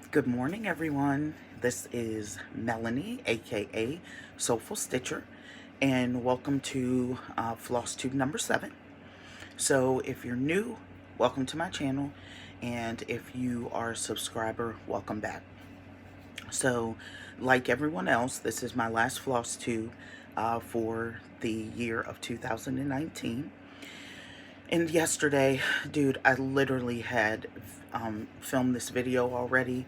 Good morning, everyone. This is Melanie, aka Soulful Stitcher, and welcome to Flosstube number 7. So, if you're new, welcome to my channel, and if you are a subscriber, welcome back. So, like everyone else, this is my last Flosstube for the year of 2019. And yesterday, dude, I literally had filmed this video already.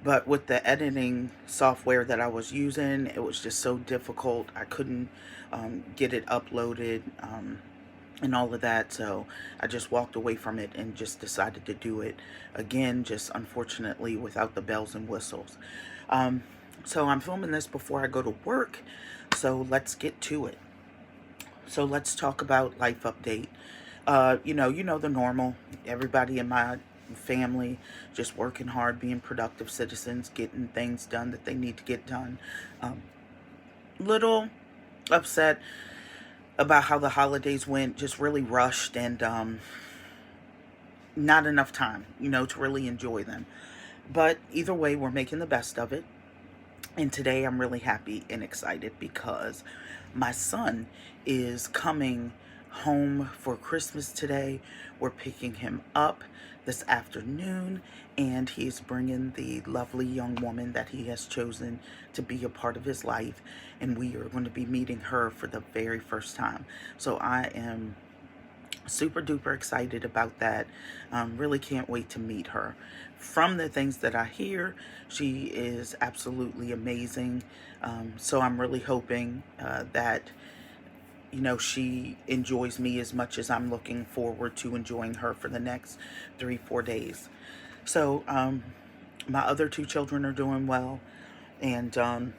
But with the editing software that I was using, it was just so difficult. I couldn't get it uploaded and all of that. So I just walked away from it and just decided to do it again, just unfortunately without the bells and whistles. So I'm filming this before I go to work. So let's get to it. So let's talk about life update. You know the normal. Everybody in my family just working hard, being productive citizens, getting things done that they need to get done. Little upset about how the holidays went, just really rushed and not enough time, to really enjoy them. But either way, we're making the best of it. And today I'm really happy and excited because my son is coming home for Christmas today. We're picking him up this afternoon, and he's bringing the lovely young woman that he has chosen to be a part of his life, and we are going to be meeting her for the very first time. So I am super duper excited about that. Really can't wait to meet her. From the things that I hear, she is absolutely amazing. So I'm really hoping that she enjoys me as much as I'm looking forward to enjoying her for the next 3-4 days. So my other two children are doing well, and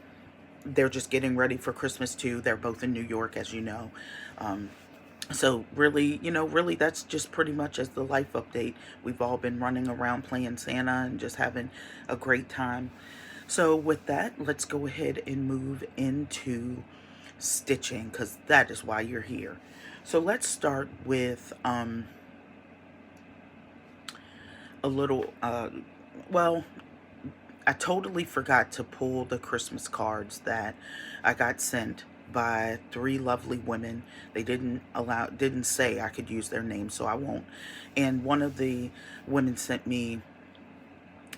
they're just getting ready for Christmas too. They're both in New York, as you know. So really that's just pretty much as the life update. We've all been running around playing Santa and just having a great time. So with that, let's go ahead and move into stitching, because that is why you're here. So let's start with a little well, I totally forgot to pull the Christmas cards that I got sent by 3 lovely women. They didn't say I could use their names, so I won't. And one of the women sent me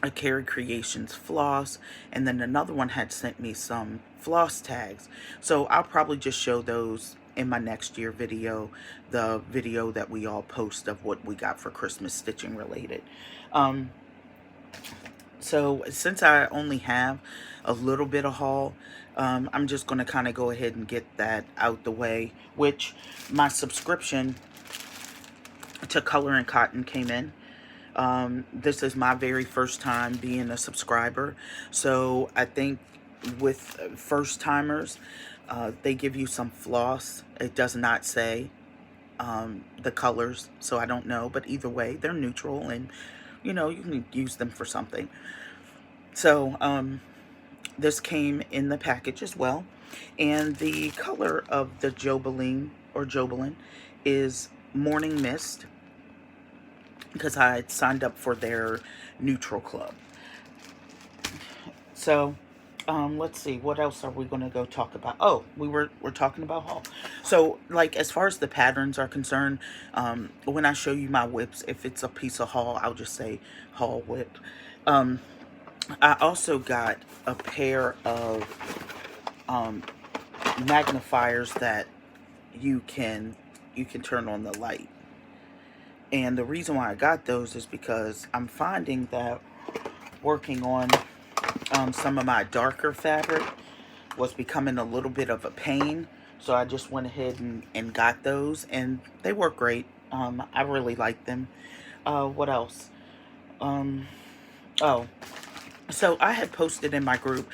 a Carrie Creations floss, and then another one had sent me some floss tags. So I'll probably just show those in my next year video, the video that we all post of what we got for Christmas stitching related. So since I only have a little bit of haul, I'm just going to kind of go ahead and get that out the way, which my subscription to Color and Cotton came in. This is my very first time being a subscriber. So I think with first timers, they give you some floss. It does not say the colors, so I don't know. But either way, they're neutral, and you can use them for something. So this came in the package as well. And the color of the Jobelin is Morning Mist, because I had signed up for their neutral club. So let's see, what else are we going to go talk about? Oh, we're talking about haul. So like, as far as the patterns are concerned, when I show you my WIPs, if it's a piece of haul, I'll just say haul WIP. I also got a pair of magnifiers that you can turn on the light. And the reason why I got those is because I'm finding that working on some of my darker fabric was becoming a little bit of a pain. So I just went ahead and got those, and they work great. I really like them. What else? Oh, so I had posted in my group,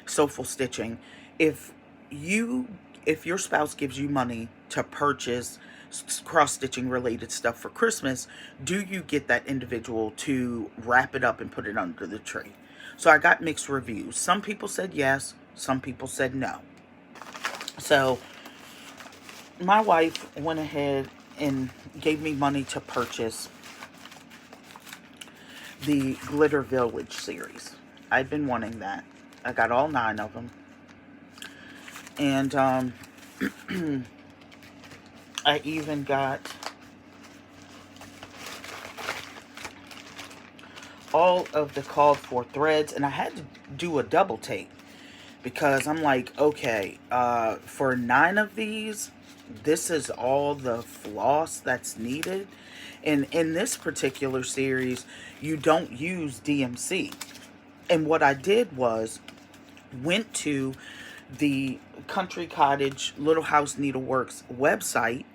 Soulful Stitching, if your spouse gives you money to purchase cross-stitching related stuff for Christmas, do you get that individual to wrap it up and put it under the tree? So I got mixed reviews. Some people said yes, some people said no. So my wife went ahead and gave me money to purchase the Glitter Village series. I've been wanting that. I got all 9 of them. And I even got all of the called for threads, and I had to do a double take because I'm like, okay, for 9 of these, this is all the floss that's needed. And in this particular series, you don't use DMC. And what I did was went to the Country Cottage Little House Needleworks website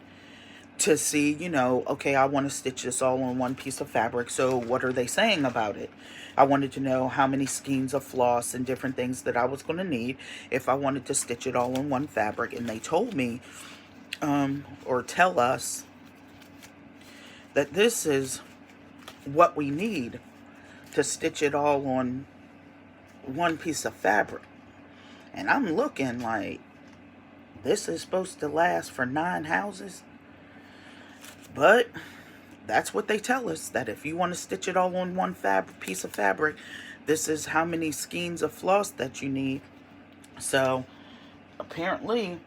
to see, you know, okay, I want to stitch this all on one piece of fabric. So what are they saying about it? I wanted to know how many skeins of floss and different things that I was going to need if I wanted to stitch it all on one fabric. And they told me, or tell us, that this is what we need to stitch it all on one piece of fabric. And I'm looking like, this is supposed to last for 9 houses? But that's what they tell us, that if you want to stitch it all on one piece of fabric, this is how many skeins of floss that you need. So apparently,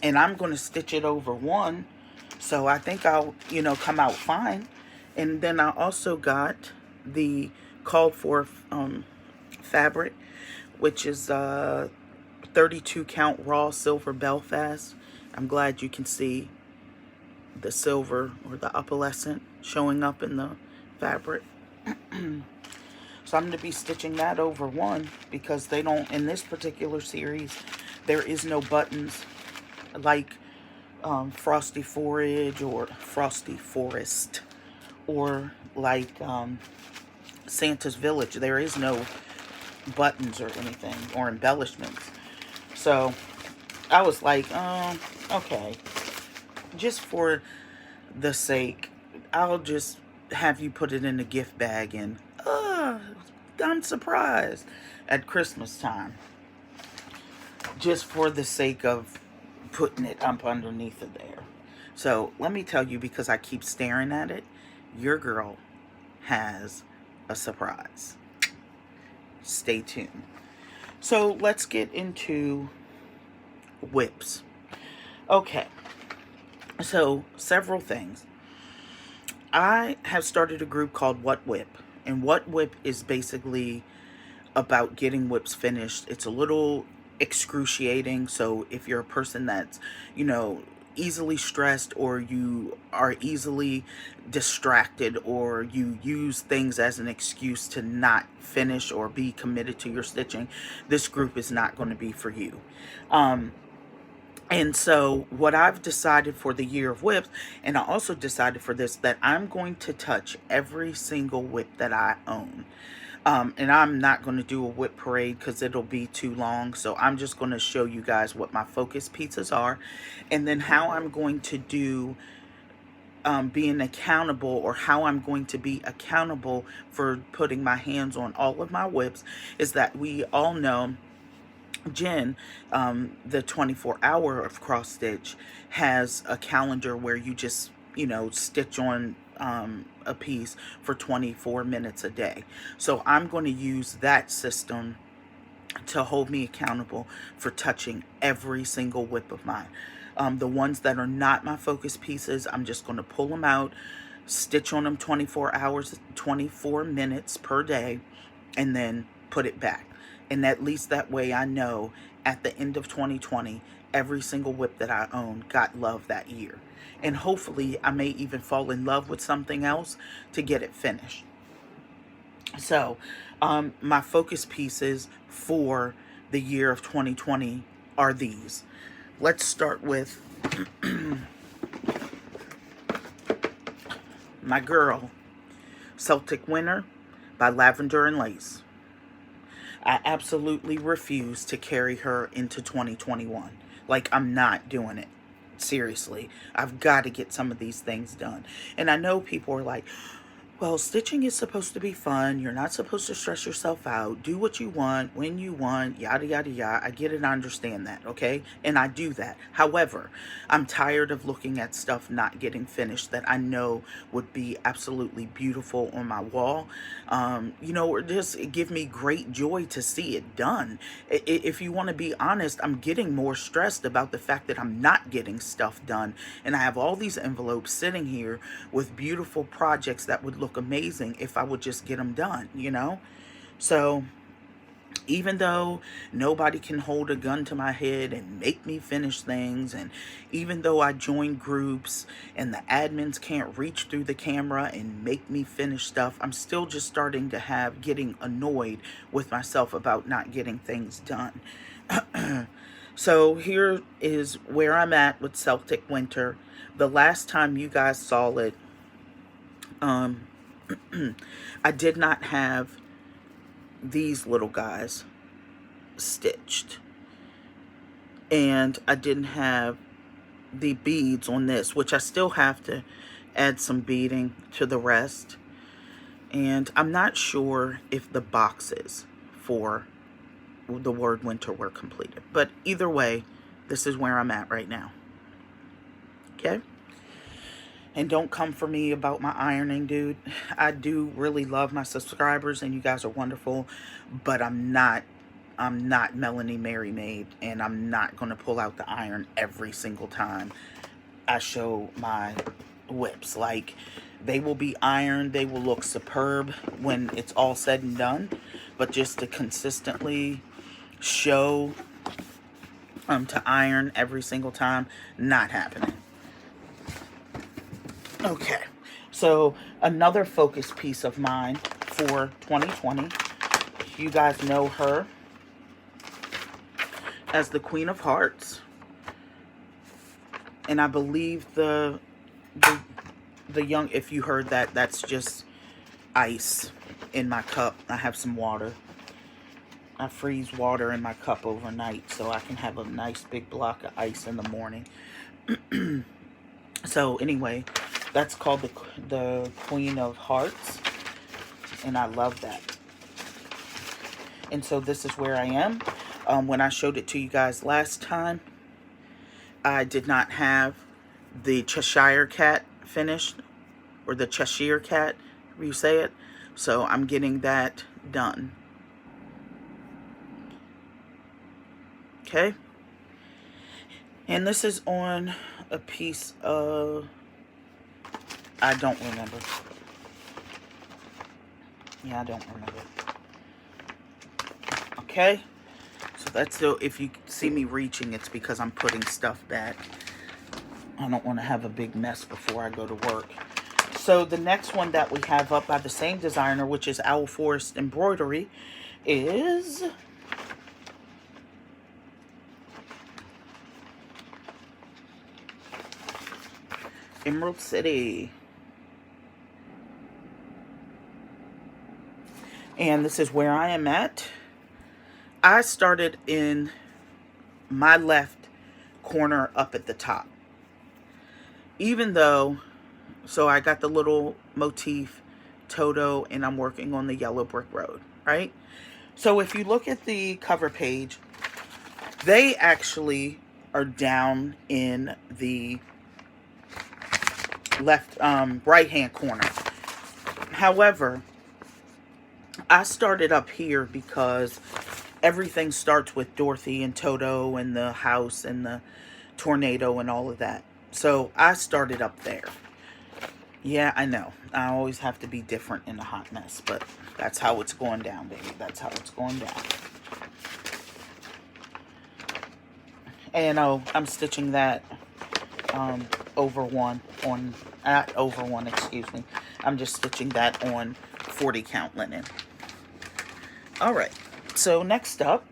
and I'm going to stitch it over one, so I think I'll, you know, come out fine. And then I also got the called for fabric, which is 32 count raw silver Belfast. I'm glad you can see the silver or the opalescent showing up in the fabric. So I'm going to be stitching that over one because they don't, in this particular series, there is no buttons like Frosty Forage or Frosty Forest, or like Santa's Village. There is no buttons or anything or embellishments. So I was like, okay, just for the sake, I'll just have you put it in a gift bag, and I'm surprised at Christmas time, just for the sake of putting it up underneath of there. So let me tell you, because I keep staring at it, your girl has a surprise. Stay tuned. So let's get into WIPs. Okay, so several things. I have started a group called What WIP, and What WIP is basically about getting WIPs finished. It's a little excruciating, so if you're a person that's, you know, easily stressed, or you are easily distracted, or you use things as an excuse to not finish or be committed to your stitching, this group is not going to be for you. And so what I've decided for the year of WIPs, and I also decided for this, that I'm going to touch every single WIP that I own. And I'm not going to do a WIP parade because it'll be too long. So I'm just going to show you guys what my focus pieces are, and then how I'm going to do being accountable, or how I'm going to be accountable for putting my hands on all of my WIPs, is that we all know Jen, the 24-hour of cross stitch, has a calendar where you just, you know, stitch on a piece for 24 minutes a day. So I'm going to use that system to hold me accountable for touching every single WIP of mine. The ones that are not my focus pieces, I'm just going to pull them out, stitch on them 24 hours, 24 minutes per day, and then put it back. And at least that way I know at the end of 2020, every single WIP that I own got love that year. And hopefully I may even fall in love with something else to get it finished. So my focus pieces for the year of 2020 are these. Let's start with my girl, Celtic Winter by Lavender and Lace. I absolutely refuse to carry her into 2021. Like, I'm not doing it. Seriously. I've got to get some of these things done. And I know people are like, Well, stitching is supposed to be fun. You're not supposed to stress yourself out. Do what you want, when you want, yada, yada, yada. I get it. I understand that, okay? And I do that. However, I'm tired of looking at stuff not getting finished that I know would be absolutely beautiful on my wall. Or just give me great joy to see it done. If you want to be honest, I'm getting more stressed about the fact that I'm not getting stuff done. And I have all these envelopes sitting here with beautiful projects that would look amazing if I would just get them done. So even though nobody can hold a gun to my head and make me finish things, and even though I join groups and the admins can't reach through the camera and make me finish stuff, I'm still just starting to getting annoyed with myself about not getting things done. So here is where I'm at with Celtic Winter. The last time you guys saw it, I did not have these little guys stitched, and I didn't have the beads on this, which I still have to add some beading to the rest. And I'm not sure if the boxes for the word winter were completed, but either way, this is where I'm at right now. Okay? And don't come for me about my ironing, dude. I do really love my subscribers and you guys are wonderful, but I'm not Melanie Mary Maid, and I'm not going to pull out the iron every single time I show my WIPs. Like, they will be ironed, they will look superb when it's all said and done, but just to consistently show to iron every single time, not happening. Okay, so another focus piece of mine for 2020, you guys know her as the Queen of Hearts, and I believe the young, if you heard that, that's just ice in my cup. I have some water. I freeze water in my cup overnight so I can have a nice big block of ice in the morning. So anyway, that's called the Queen of Hearts, and I love that. And so this is where I am. When I showed it to you guys last time, I did not have the Cheshire Cat finished, or the Cheshire Cat, however you say it. So I'm getting that done. Okay. And this is on a piece of, I don't remember. Yeah, I don't remember. Okay. So that's still, if you see me reaching, it's because I'm putting stuff back. I don't want to have a big mess before I go to work. So the next one that we have up by the same designer, which is Owl Forest Embroidery, is Emerald City. And this is where I am at. I started in my left corner up at the top. Even though, so I got the little motif Toto, and I'm working on the yellow brick road, right? So if you look at the cover page, they actually are down in the left, right hand corner. However, I started up here because everything starts with Dorothy and Toto and the house and the tornado and all of that. So I started up there. Yeah, I know. I always have to be different in a hot mess, but that's how it's going down, baby. That's how it's going down. And I'm stitching that over one, excuse me. I'm just stitching that on 40 count linen. Alright, so next up,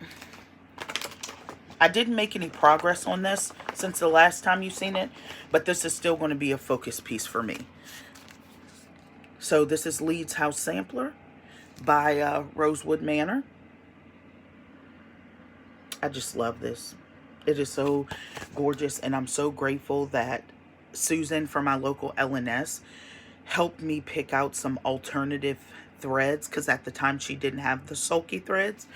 I didn't make any progress on this since the last time you've seen it, but this is still going to be a focus piece for me. So this is Leeds House Sampler by Rosewood Manor. I just love this. It is so gorgeous, and I'm so grateful that Susan from my local LNS helped me pick out some alternative threads, because at the time she didn't have the sulky threads.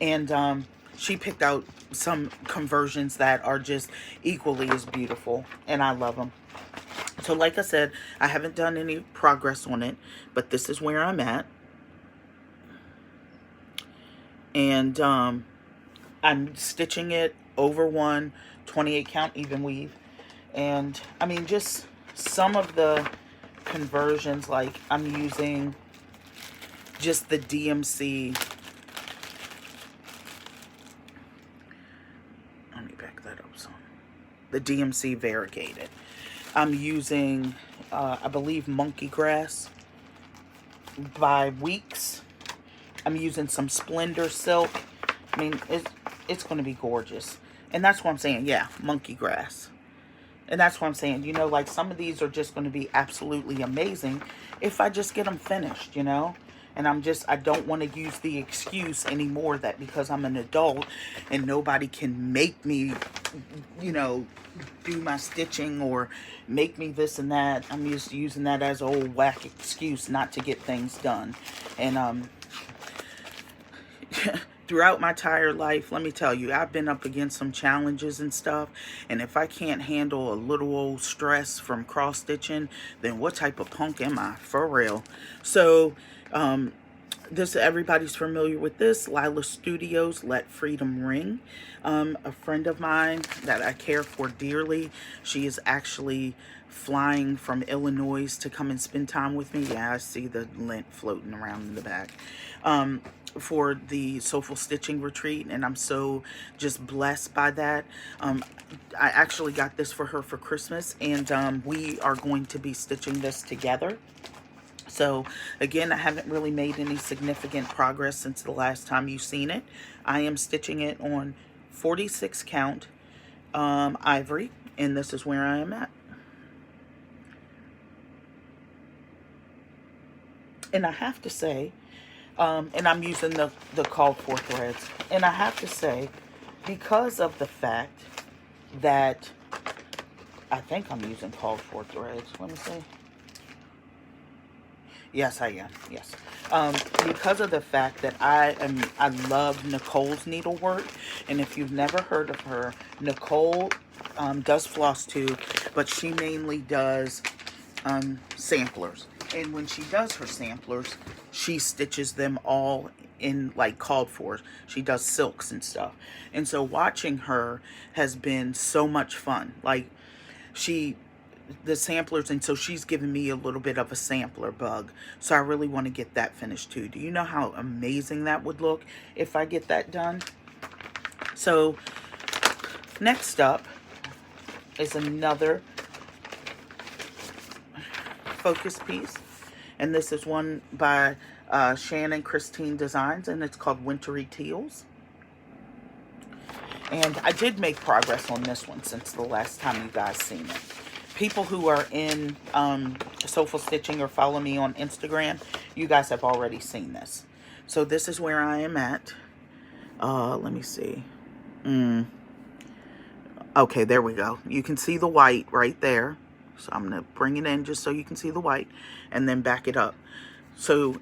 And she picked out some conversions that are just equally as beautiful, and I love them. So like I said, I haven't done any progress on it, but this is where I'm at. And I'm stitching it over one 28 count even weave. And I mean, just some of the conversions, like I'm using just the DMC. Let me back that up some. The DMC variegated. I'm using, I believe, monkey grass by Weeks. I'm using some Splendor silk. I mean, it's going to be gorgeous. And that's what I'm saying. Yeah, monkey grass. And that's what I'm saying. You know, like some of these are just going to be absolutely amazing if I just get them finished, you know. And I don't want to use the excuse anymore that because I'm an adult and nobody can make me, you know, do my stitching or make me this and that. I'm just using that as an old whack excuse not to get things done. And throughout my entire life, let me tell you, I've been up against some challenges and stuff. And if I can't handle a little old stress from cross stitching, then what type of punk am I? For real. So, everybody's familiar with this. Lila Studios, Let Freedom Ring. A friend of mine that I care for dearly. She is actually flying from Illinois to come and spend time with me. Yeah, I see the lint floating around in the back. For the Soulful Stitching Retreat, and I'm so just blessed by that. I actually got this for her for Christmas, and we are going to be stitching this together. So again, I haven't really made any significant progress since the last time you've seen it. I am stitching it on 46 count ivory, and this is where I am at. And I have to say, and I'm using the called for threads. And I have to say, because of the fact that I think I'm using called for threads. Let me see. Yes, I am. Yes. Because of the fact that I love Nicole's needlework. And if you've never heard of her, Nicole does Flosstube, but she mainly does samplers. And when she does her samplers, she stitches them all in like called for. She does silks and stuff. And so watching her has been so much fun. Like the samplers, and so she's given me a little bit of a sampler bug. So I really want to get that finished too. Do you know how amazing that would look if I get that done? So next up is another focus piece, and this is one by Shannon Christine Designs, and it's called Wintery Teals. And I did make progress on this one since the last time you guys seen it. People who are in Soulful Stitching or follow me on Instagram, you guys have already seen this. So this is where I am at. Let me see. Okay, there we go. You can see the white right there. So I'm going to bring it in just so you can see the white and then back it up. So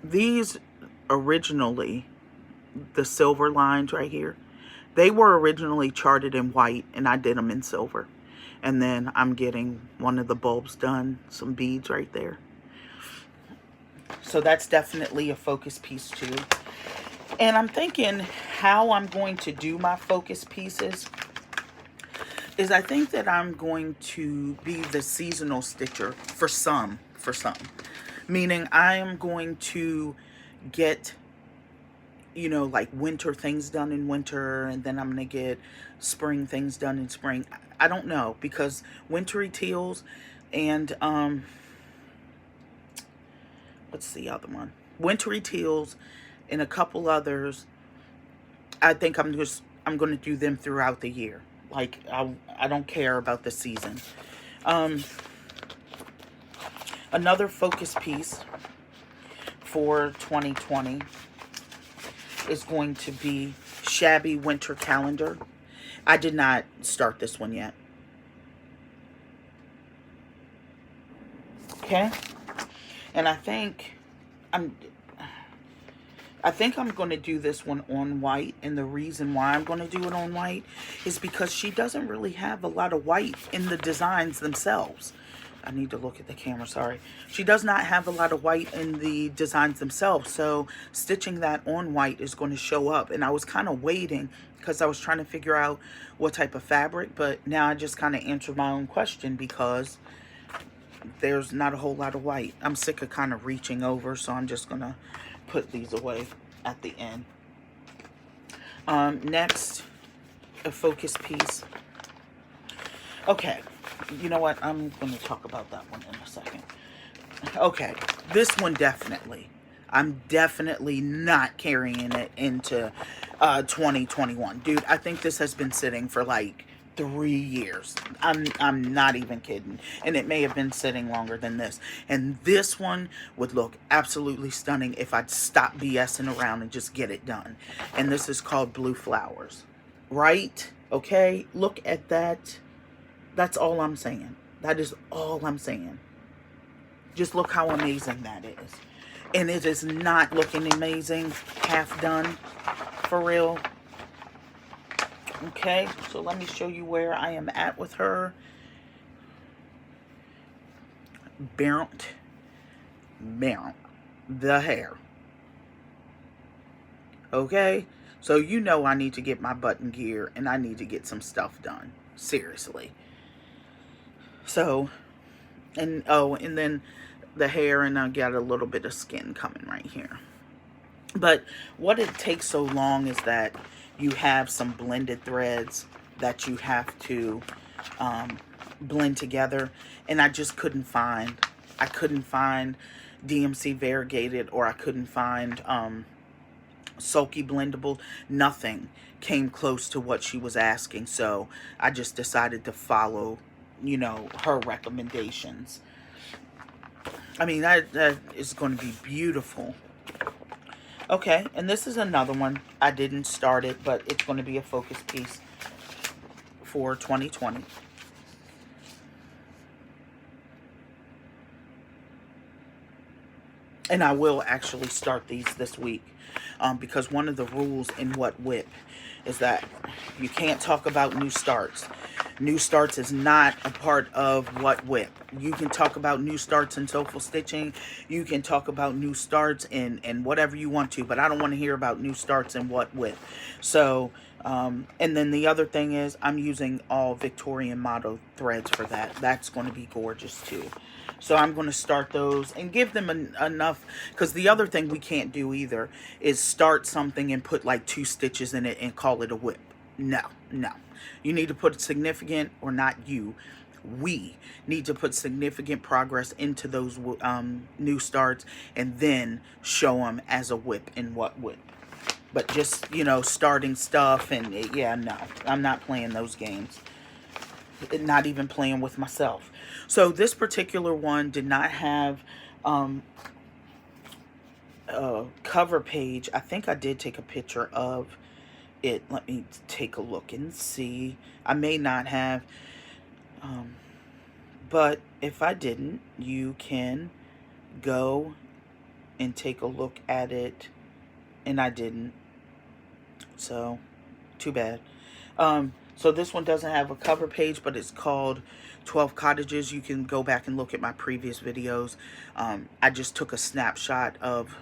these originally, the silver lines right here, they were originally charted in white and I did them in silver. And then I'm getting one of the bulbs done, some beads right there. So that's definitely a focus piece too. And I'm thinking how I'm going to do my focus pieces is I think that I'm going to be the seasonal stitcher for some. Meaning I am going to get, you know, like winter things done in winter, and then I'm going to get spring things done in spring. I don't know, because Wintery Teals and, what's the other one? Wintery Teals and a couple others, I think I'm going to do them throughout the year. Like, I don't care about the season. Another focus piece for 2020 is going to be Shabby Winter Calendar. I did not start this one yet. Okay? And I think I'm going to do this one on white, and the reason why I'm going to do it on white is because she doesn't really have a lot of white in the designs themselves. I need to look at the camera, sorry. She does not have a lot of white in the designs themselves, so stitching that on white is going to show up. And I was kind of waiting because I was trying to figure out what type of fabric, but now I just kind of answered my own question because there's not a whole lot of white. I'm sick of kind of reaching over, so I'm just going to put these away at the end. Next, a focus piece. Okay, you know what? I'm going to talk about that one in a second. Okay, this one definitely. I'm definitely not carrying it into 2021. Dude, I think this has been sitting for like 3 years. I'm not even kidding. And it may have been sitting longer than this. And this one would look absolutely stunning if I'd stop BSing around and just get it done. And this is called Blue Flowers. Right? Okay? Look at that. That's all I'm saying. That is all I'm saying. Just look how amazing that is. And it is not looking amazing. Half done. For real. Okay, so let me show you where I am at with her. Burnt the hair. Okay, so you know I need to get my button gear and I need to get some stuff done. Seriously. So, and oh, and then the hair, and I got a little bit of skin coming right here. But what it takes so long is that you have some blended threads that you have to blend together, and I just couldn't find. I couldn't find DMC variegated, or I couldn't find sulky blendable. Nothing came close to what she was asking, so I just decided to follow, you know, her recommendations. I mean, that is going to be beautiful. Okay, and this is another one. I didn't start it, but it's going to be a focus piece for 2020. And I will actually start these this week because one of the rules in WIP is that you can't talk about new starts. New starts is not a part of WIP. You can talk about new starts in soulful stitching. You can talk about new starts in whatever you want to, but I don't want to hear about new starts in WIP. So, and then the other thing is I'm using all Victorian motto threads for that. That's going to be gorgeous too. So I'm going to start those and give them enough, because the other thing we can't do either is start something and put like 2 stitches in it and call it a WIP. No, no. You need to put significant, or not you, we need to put significant progress into those new starts and then show them as a WIP in WIP. But just, you know, starting stuff and, yeah, no. I'm not playing those games. Not even playing with myself. So this particular one did not have a cover page. I think I did take a picture of it. Let me take a look and see. I may not have, but if I didn't, you can go and take a look at it, and I didn't, so too bad. So this one doesn't have a cover page, but it's called 12 Cottages. You can go back and look at my previous videos. I just took a snapshot of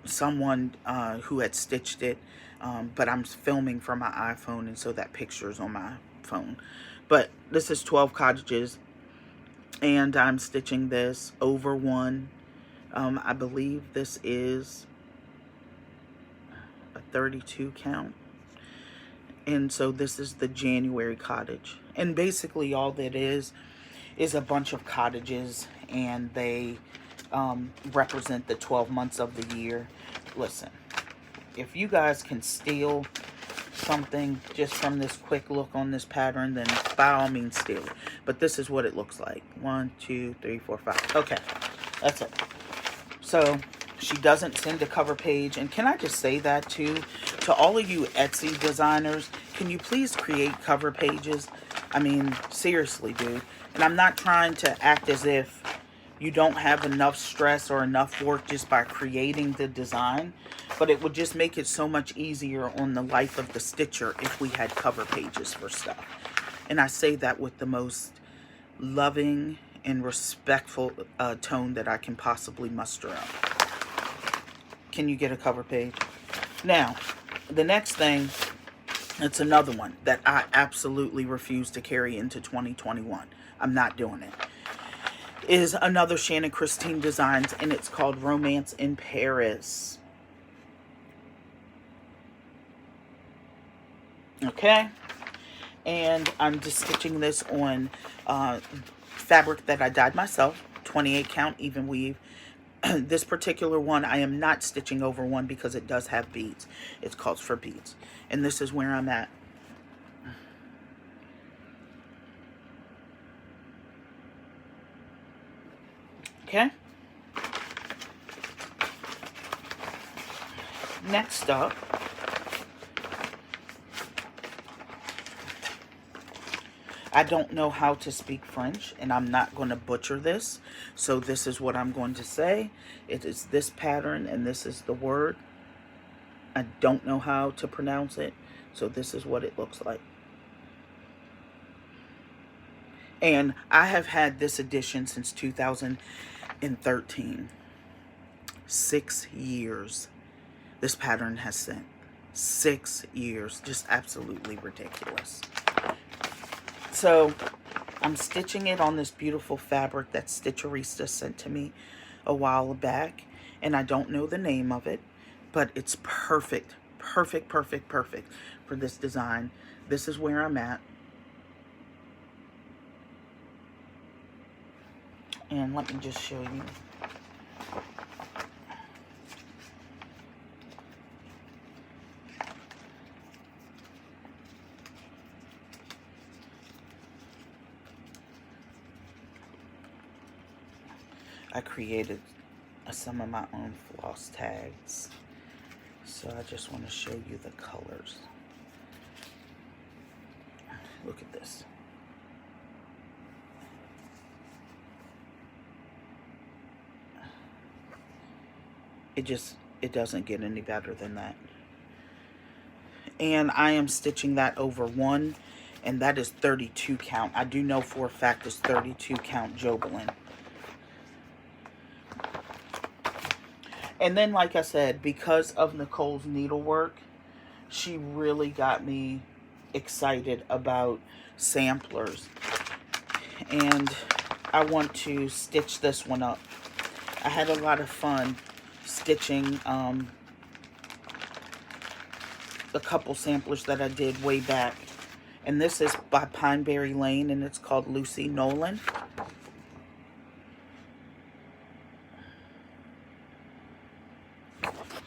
someone who had stitched it, but I'm filming from my iPhone, and so that picture is on my phone. But this is 12 Cottages, and I'm stitching this over 1. I believe this is a 32 count. And so this is the January cottage. And basically all that is a bunch of cottages, and they represent the 12 months of the year. Listen, if you guys can steal something just from this quick look on this pattern, then by all means steal it. But this is what it looks like. 1, 2, 3, 4, 5. Okay, that's it. So she doesn't send a cover page. And can I just say that too, to all of you Etsy designers, can you please create cover pages? I mean, seriously, dude. And I'm not trying to act as if you don't have enough stress or enough work just by creating the design, but it would just make it so much easier on the life of the stitcher if we had cover pages for stuff. And I say that with the most loving and respectful tone that I can possibly muster up. Can you get a cover page? Now, the next thing, it's another one that I absolutely refuse to carry into 2021. I'm not doing it. Is another Shannon Christine Designs, and it's called Romance in Paris. Okay. And I'm just stitching this on fabric that I dyed myself, 28 count even weave. This particular one I am not stitching over one because it does have beads. It calls for beads. And this is where I'm at. Okay. Next up, I don't know how to speak French, and I'm not going to butcher this. So this is what I'm going to say. It is this pattern, and this is the word. I don't know how to pronounce it, so this is what it looks like. And I have had this edition since 2013. 6 years. This pattern has sent. 6 years. Just absolutely ridiculous. So I'm stitching it on this beautiful fabric that Stitcherista sent to me a while back. And I don't know the name of it, but it's perfect. Perfect, perfect, perfect for this design. This is where I'm at. And let me just show you. I created some of my own floss tags. So I just want to show you the colors. Look at this. It doesn't get any better than that. And I am stitching that over one, and that is 32 count. I do know for a fact it's 32 count Jobelin. And then, like I said, because of Nicole's needlework, she really got me excited about samplers. And I want to stitch this one up. I had a lot of fun stitching a couple samplers that I did way back. And this is by Pineberry Lane, and it's called Lucy Nolan.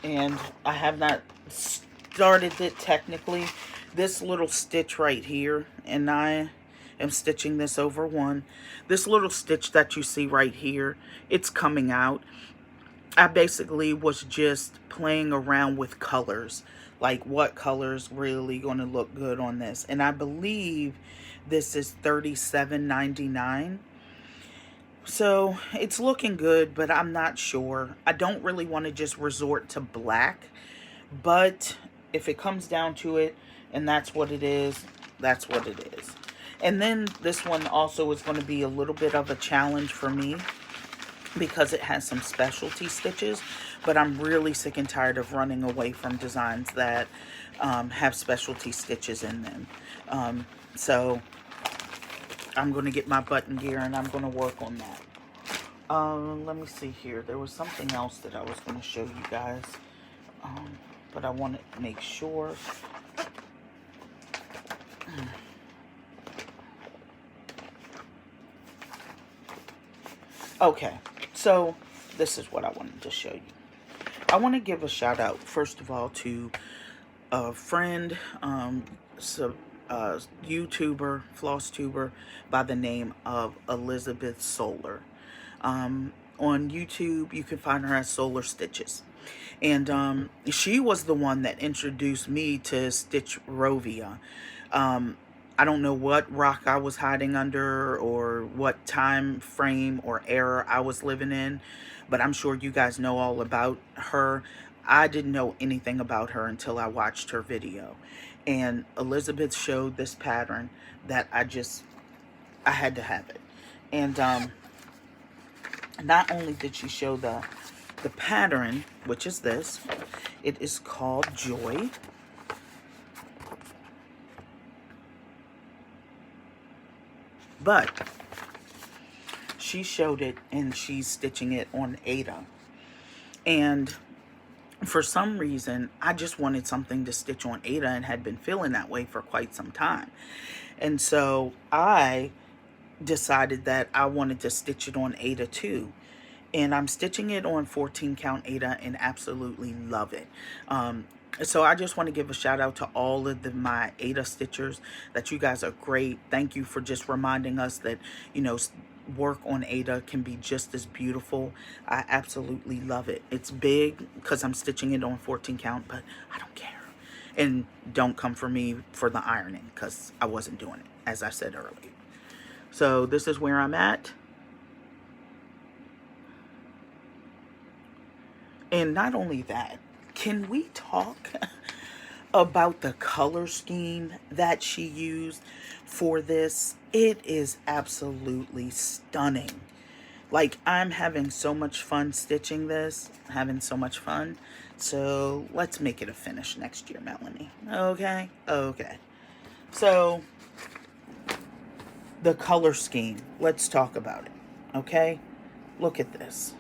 And I have not started it technically. This little stitch right here, and I am stitching this over one. This little stitch that you see right here, it's coming out. I basically was just playing around with colors, like what colors really going to look good on this. And I believe this is $37.99. So it's looking good, but I'm not sure. I don't really want to just resort to black, but if it comes down to it and that's what it is, that's what it is. And then this one also is going to be a little bit of a challenge for me because it has some specialty stitches, but I'm really sick and tired of running away from designs that have specialty stitches in them. So I'm going to get my button gear and I'm going to work on that. Let me see here. There was something else that I was going to show you guys, but I want to make sure. Okay, so this is what I wanted to show you. I want to give a shout out, first of all, to a friend, YouTuber, Flosstuber by the name of Elizabeth Solar. On YouTube, you can find her as Solar Stitches. And she was the one that introduced me to Stitch Rovia. I don't know what rock I was hiding under or what time frame or era I was living in, but I'm sure you guys know all about her. I didn't know anything about her until I watched her video. And Elizabeth showed this pattern that I had to have it. And not only did she show the pattern, which is this, it is called Joy. But she showed it and she's stitching it on Ada. And for some reason, I just wanted something to stitch on Ada and had been feeling that way for quite some time. And so I decided that I wanted to stitch it on Ada too. And I'm stitching it on 14 count Ada and absolutely love it. So I just want to give a shout out to all of my Ada stitchers, that you guys are great. Thank you for just reminding us that, you know, work on Ada can be just as beautiful. I absolutely love it. It's big because I'm stitching it on 14 count, but I don't care. And don't come for me for the ironing because I wasn't doing it, as I said earlier. So this is where I'm at. And not only that, can we talk about the color scheme that she used for this? It is absolutely stunning. Like, I'm having so much fun stitching this, having so much fun. So let's make it a finish next year, Melanie. Okay? Okay. So the color scheme, let's talk about it. Okay? Look at this.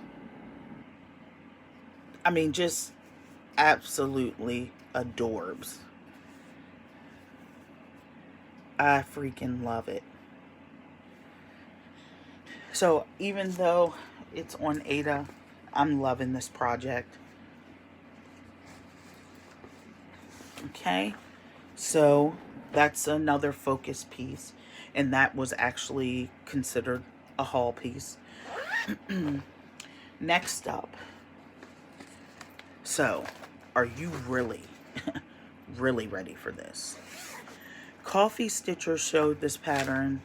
I mean, just absolutely adorbs. I freaking love it. So even though it's on Ada, I'm loving this project. Okay, so that's another focus piece, and that was actually considered a haul piece. Next up, so are you really really ready for this? Coffee Stitcher showed this pattern,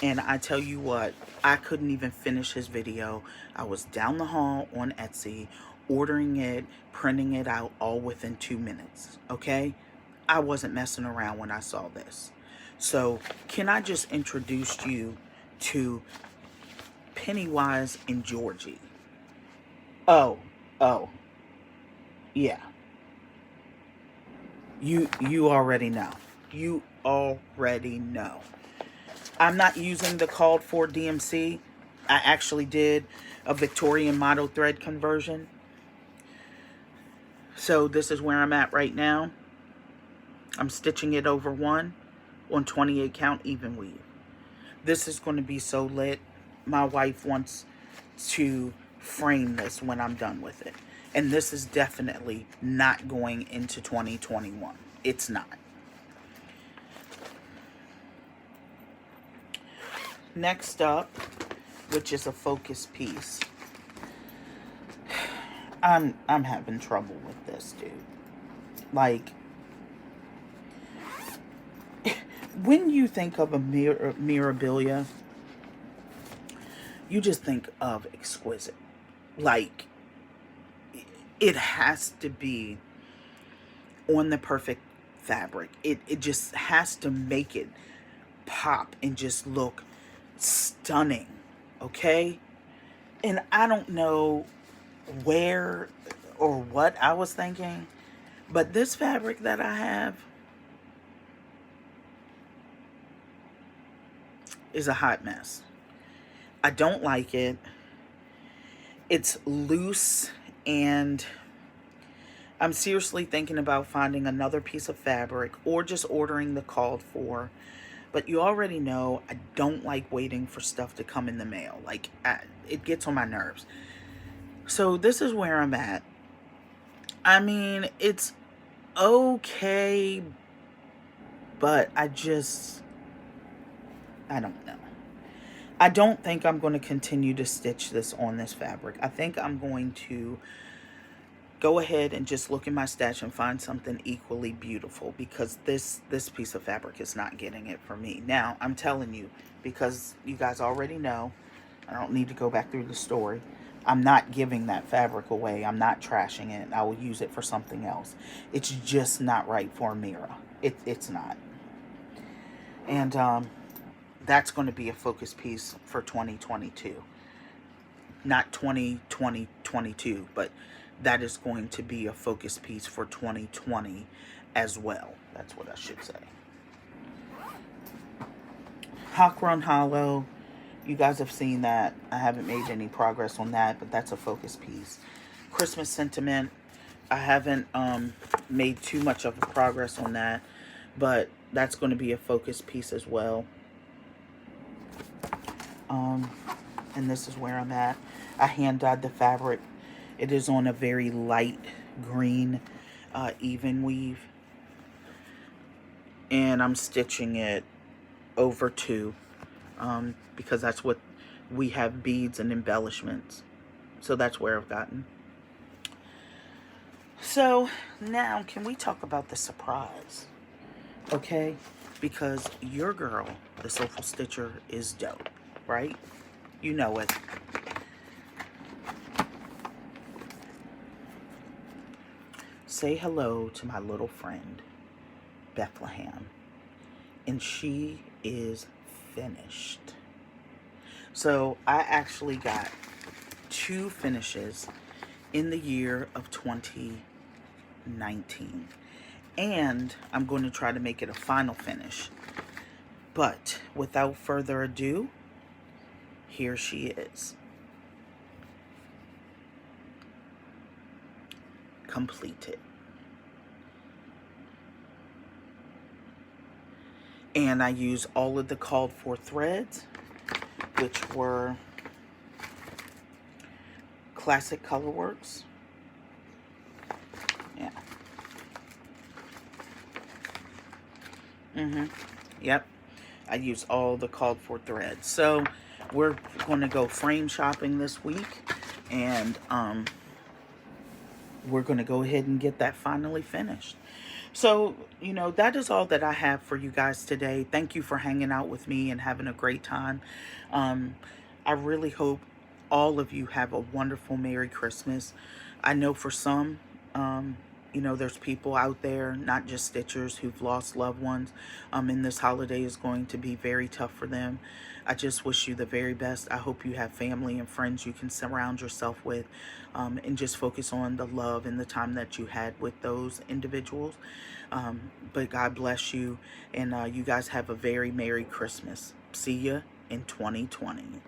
and I tell you what, I couldn't even finish his video. I was down the hall on Etsy ordering it, printing it out, all within 2 minutes. Okay, I wasn't messing around when I saw this. So can I just introduce you to Pennywise and Georgie? Oh, yeah, you already know. You already know. I'm not using the called for DMC. I actually did a Victorian model thread conversion. So this is where I'm at right now. I'm stitching it over 1 on 28 count even weave. This is going to be so lit. My wife wants to frame this when I'm done with it. And this is definitely not going into 2021. It's not. Next up, which is a focus piece. I'm having trouble with this, dude. Like, when you think of a mirabilia, you just think of exquisite. Like, it has to be on the perfect fabric. It just has to make it pop and just look stunning. Okay? And I don't know where or what I was thinking, but this fabric that I have is a hot mess. I don't like it. It's loose, and I'm seriously thinking about finding another piece of fabric or just ordering the called for. But you already know I don't like waiting for stuff to come in the mail. Like, it gets on my nerves. So this is where I'm at. I mean, it's okay, but I don't know. I don't think I'm going to continue to stitch this on this fabric. I think I'm going to go ahead and just look in my stash and find something equally beautiful, because this piece of fabric is not getting it for me. Now, I'm telling you, because you guys already know, I don't need to go back through the story. I'm not giving that fabric away. I'm not trashing it. I will use it for something else. It's just not right for Mira. It's not. And that's going to be a focus piece for 2022. Not 2022, but that is going to be a focus piece for 2020 as well. That's what I should say. Hawk Run Hollow. You guys have seen that. I haven't made any progress on that, but that's a focus piece. Christmas Sentiment. I haven't made too much of a progress on that, but that's going to be a focus piece as well. And this is where I'm at. I hand dyed the fabric. It is on a very light green even weave, and I'm stitching it over 2 because that's what we have, beads and embellishments. So that's where I've gotten. So now can we talk about the surprise? Okay, because your girl, the Soulful Stitcher, is dope, right? You know it. Say hello to my little friend, Bethlehem. And she is finished. So I actually got 2 finishes in the year of 2019. And I'm going to try to make it a final finish. But without further ado, here she is. Completed. And I use all of the called for threads, which were Classic Colorworks. Yeah. Yep. I use all the called for threads. So we're going to go frame shopping this week, and we're going to go ahead and get that finally finished. So, you know, that is all that I have for you guys today. Thank you for hanging out with me and having a great time. I really hope all of you have a wonderful Merry Christmas. I know for some, you know, there's people out there, not just stitchers, who've lost loved ones. And this holiday is going to be very tough for them. I just wish you the very best. I hope you have family and friends you can surround yourself with, and just focus on the love and the time that you had with those individuals. But God bless you, and you guys have a very Merry Christmas. See ya in 2020.